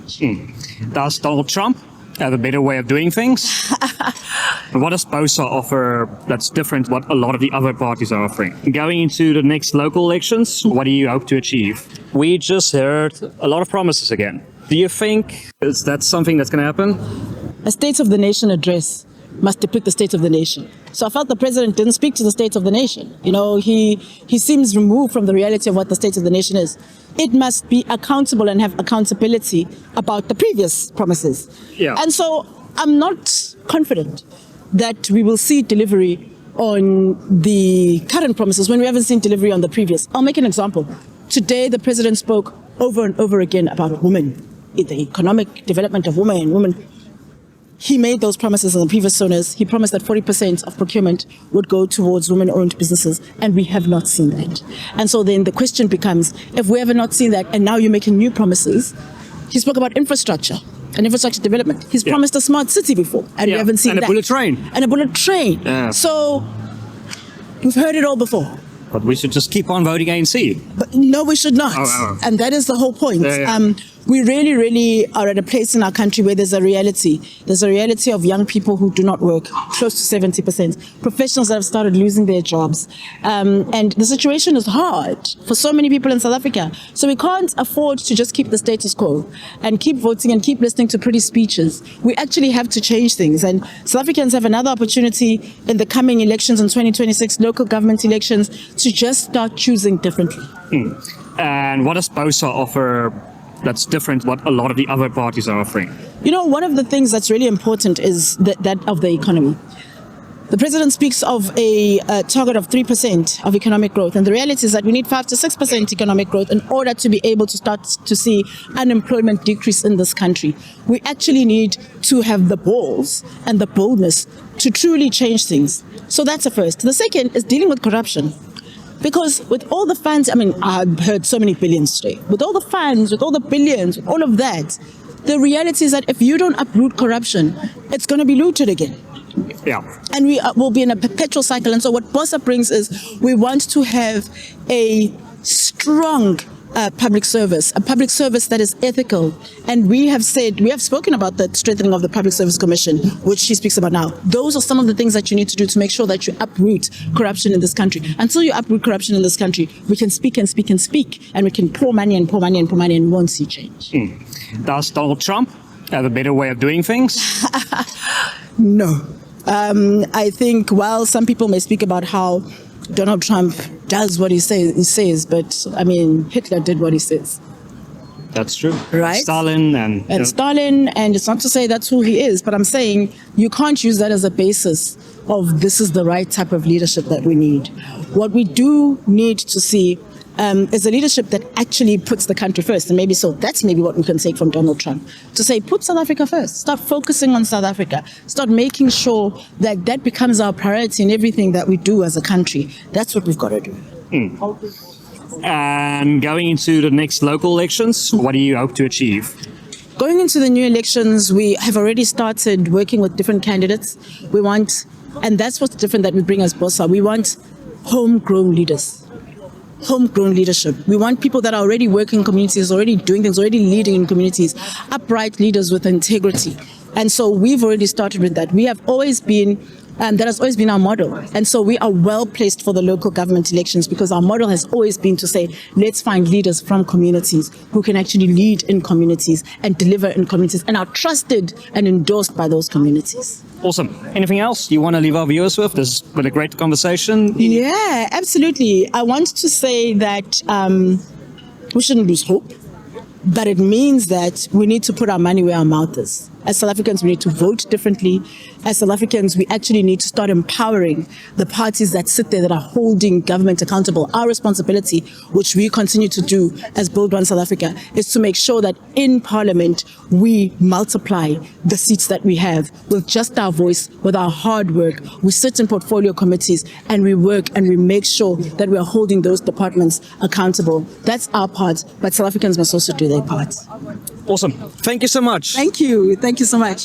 change. Does Donald Trump have a better way of doing things? What does BOSA offer that's different what a lot of the other parties are offering? Going into the next local elections, what do you hope to achieve? We just heard a lot of promises again. Do you think that's something that's going to happen? A State of the Nation address must depict the state of the nation. So I felt the president didn't speak to the state of the nation. You know, he seems removed from the reality of what the state of the nation is. It must be accountable and have accountability about the previous promises. Yeah. And so I'm not confident that we will see delivery on the current promises when we haven't seen delivery on the previous. I'll make an example. Today, the president spoke over and over again about women, the economic development of women. He made those promises in the previous owners. He promised that 40% of procurement would go towards women-owned businesses, and we have not seen that. And so then the question becomes, if we have not seen that, and now you're making new promises, he spoke about infrastructure and infrastructure development. He's promised a smart city before, and we haven't seen that. And a bullet train. And a bullet train. Yeah. So we've heard it all before. But we should just keep on voting ANC. But no, we should not. And that is the whole point. We really, really are at a place in our country where there's a reality. There's a reality of young people who do not work, close to 70%. Professionals that have started losing their jobs. And the situation is hard for so many people in South Africa. So we can't afford to just keep the status quo and keep voting and keep listening to pretty speeches. We actually have to change things. And South Africans have another opportunity in the coming elections in 2026, local government elections, to just start choosing differently. And what does BOSA offer that's different what a lot of the other parties are offering? You know, one of the things that's really important is that of the economy. The president speaks of a target of 3% of economic growth, and the reality is that we need 5 to 6% economic growth in order to be able to start to see unemployment decrease in this country. We actually need to have the balls and the boldness to truly change things. So that's the first. The second is dealing with corruption. Because with all the funds, I mean, I've heard so many billions today. With all the funds, with all the billions, with all of that, the reality is that if you don't uproot corruption, it's going to be looted again. Yeah. And we will be in a perpetual cycle. And so what BOSA brings is we want to have a strong public service, a public service that is ethical. And we have spoken about the strengthening of the Public Service Commission, which she speaks about now. Those are some of the things that you need to do to make sure that you uproot corruption in this country. Until you uproot corruption in this country, we can speak and speak and speak, and we can pour money and pour money and pour money, and we won't see change. Does Donald Trump have a better way of doing things? No. I think while some people may speak about how Donald Trump does what he says, but I mean, Hitler did what he says. That's true. Right? Stalin and Stalin, and it's not to say that's who he is, but I'm saying you can't use that as a basis of this is the right type of leadership that we need. What we do need to see is a leadership that actually puts the country first. And that's maybe what we can take from Donald Trump. To say, put South Africa first. Start focusing on South Africa. Start making sure that that becomes our priority in everything that we do as a country. That's what we've got to do. And going into the next local elections, what do you hope to achieve? Going into the new elections, we have already started working with different candidates. We want, and that's what's different that we bring as BOSA, we want homegrown leaders. Homegrown leadership. We want people that are already working in communities, already doing things, already leading in communities, upright leaders with integrity. And so we've already started with that. We have always been, that has always been our model. And so we are well placed for the local government elections because our model has always been to say, let's find leaders from communities who can actually lead in communities and deliver in communities and are trusted and endorsed by those communities. Awesome. Anything else you want to leave our viewers with? This has been a great conversation. Yeah, absolutely. I want to say that we shouldn't lose hope, but it means that we need to put our money where our mouth is. As South Africans, we need to vote differently. As South Africans, we actually need to start empowering the parties that sit there that are holding government accountable. Our responsibility, which we continue to do as Build One South Africa, is to make sure that in Parliament, we multiply the seats that we have with just our voice, with our hard work. We sit in portfolio committees and we work and we make sure that we are holding those departments accountable. That's our part, but South Africans must also do their part. Awesome. Thank you so much. Thank you. Thank you so much.